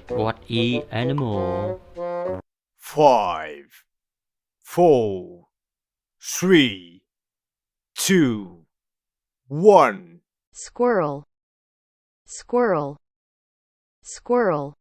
What is animal? 5, 4, 3, 2, 1. Squirrel, squirrel, squirrel.